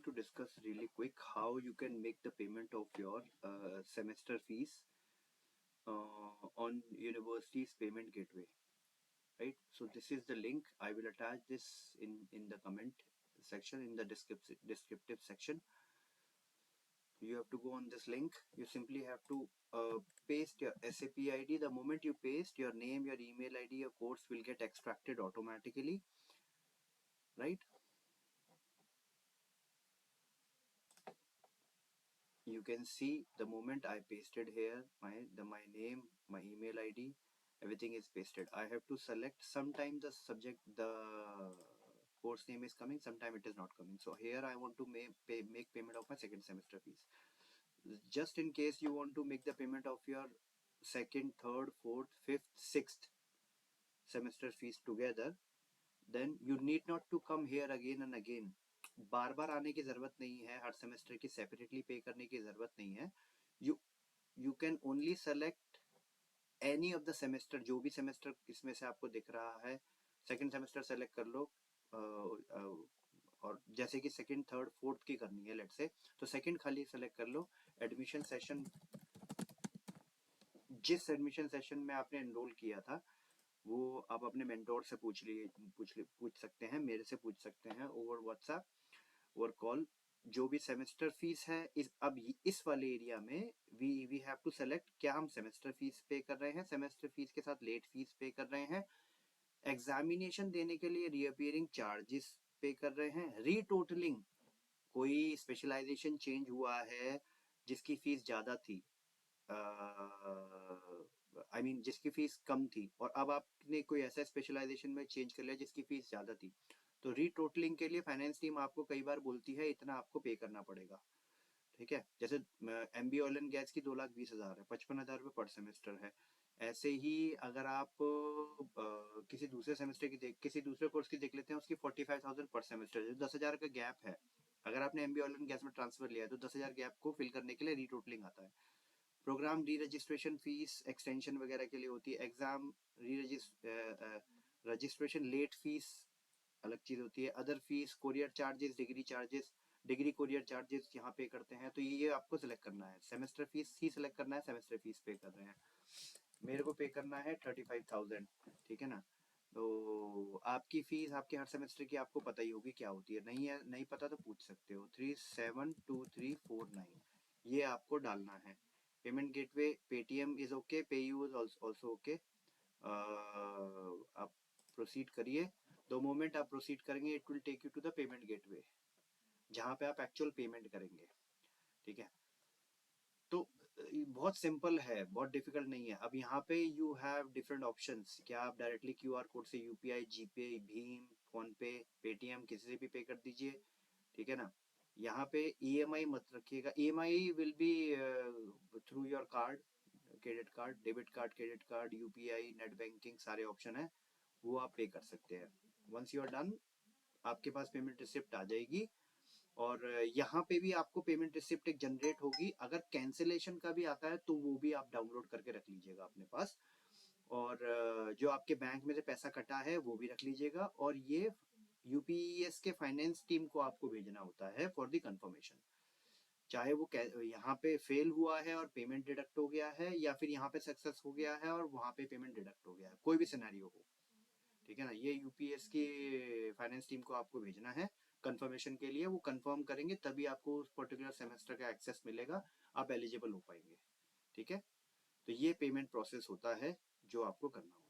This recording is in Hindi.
to discuss really quick how you can make the payment of your semester fees on university's payment gateway, right? So this is the link. I will attach this in the comment section, in the descriptive section. You have to go on this link. You simply have to paste your SAP ID. The moment you paste your name, your email ID, your course will get extracted automatically, right? You can see the moment I pasted here my name, my email ID, everything is pasted. I have to select. Sometime the subject, the course name is coming, sometime it is not coming. So here I want to make payment of my second semester fees. Just in case you want to make the payment of your second, third, fourth, fifth, sixth semester fees together, then you need not to come here again and again. बार बार आने की जरूरत नहीं है, हर सेमेस्टर की सेपरेटली पे करने की जरूरत नहीं है. You can only select any of the semester. जो भी सेमेस्टर इसमें से आपको दिख रहा है, सेकंड सेमेस्टर सेलेक्ट कर लो. और जैसे कि सेकंड, थर्ड, फोर्थ की करनी है लेट से, तो सेकंड खाली सेलेक्ट कर लो. एडमिशन सेशन, जिस एडमिशन सेशन में आपने एनरोल किया था वो आप अपने मेंटोर से पूछ सकते हैं, मेरे से पूछ सकते हैं ओवर व्हाट्सएप, ओवर कॉल. जो भी सेमेस्टर फीस है इस वाले एरिया में वी हैव टू सेलेक्ट. क्या हम सेमेस्टर फीस पे कर रहे हैं, सेमेस्टर फीस के साथ लेट फीस पे कर रहे हैं, एग्जामिनेशन देने के लिए रीअपियरिंग चार्जेस पे कर रहे हैं, रीटोटलिंग, कोई स्पेशलाइजेशन चेंज हुआ है जिसकी फीस ज्यादा थी, I mean, जिसकी फीस कम थी और अब आपने कोई ऐसा स्पेशलाइजेशन में चेंज कर लिया जिसकी फीस ज्यादा थी, तो रीटोटलिंग के लिए फाइनेंस टीम आपको कई बार बोलती है इतना आपको पे करना पड़ेगा. ठीक है, जैसे MBA ऑयल एंड गैस की 2,20,000 है, 55,000 रुपये पर सेमेस्टर है. ऐसे ही अगर आप किसी दूसरे सेमेस्टर की किसी दूसरे कोर्स की देख लेते हैं, उसकी 45,000 पर सेमेस्टर, जो 10,000 का गैप है. अगर आपने MBA ऑयल एंड गैस में ट्रांसफर लिया है तो 10,000 गैप को फिल करने के लिए रीटोटलिंग आता है. प्रोग्राम री रजिस्ट्रेशन फीस एक्सटेंशन वगैरह के लिए होती है. एग्जाम री रजिस्ट्रेशन लेट फीस अलग चीज होती है. Other fees, courier charges, degree courier charges यहाँ पे करते हैं. तो ये आपको सिलेक्ट करना है. सेमेस्टर फीस ही सिलेक्ट करना है, सेमेस्टर फीस पे कर रहे हैं. मेरे को पे करना है 35,000. ठीक है ना. तो आपकी फीस आपके हर सेमेस्टर की आपको पता ही होगी क्या होती है. नहीं पता तो पूछ सकते हो. 372349 ये आपको डालना है. Payment gateway Paytm is okay, PayU is also okay. आप प्रोसीड करिए. द मोमेंट आप प्रोसीड करेंगे it will take you to the payment gateway, जहां पे आप एक्चुअल पेमेंट करेंगे. ठीक है, तो बहुत सिंपल है, बहुत डिफिकल्ट नहीं है. अब यहाँ पे यू हैव डिफरेंट ऑप्शंस. क्या आप डायरेक्टली QR कोड से UPI, जीपे, भीम, फोन पे, पेटीएम किसी से भी पे कर दीजिए. ठीक है ना. यहाँ पे EMI मत रखिएगा. EMI will be through your card, credit card, debit card, credit card, UPI, net banking, सारे ऑप्शन है, वो आप पे कर सकते हैं. वंस यू आर डन, आपके पास पेमेंट रिसिप्ट आ जाएगी. और यहाँ पे भी आपको पेमेंट रिसिप्ट एक जनरेट होगी. अगर कैंसिलेशन का भी आता है तो वो भी आप डाउनलोड करके रख लीजिएगा अपने पास. और जो आपके बैंक में से पैसा कटा है वो भी रख लीजिएगा. और ये UPES के फाइनेंस टीम को आपको भेजना होता है फॉर द कंफर्मेशन. चाहे वो यहाँ पे फेल हुआ है और पेमेंट डिडक्ट हो गया है, या फिर यहाँ पे सक्सेस हो गया है और वहां पे पेमेंट डिडक्ट हो गया है, कोई भी सिनेरियो हो. ठीक है ना. ये UPS की फाइनेंस टीम को आपको भेजना है कंफर्मेशन के लिए. वो कंफर्म करेंगे तभी आपको उस पर्टिकुलर सेमेस्टर का एक्सेस मिलेगा, आप एलिजिबल हो पाएंगे. ठीक है, तो ये पेमेंट प्रोसेस होता है जो आपको करना होगा.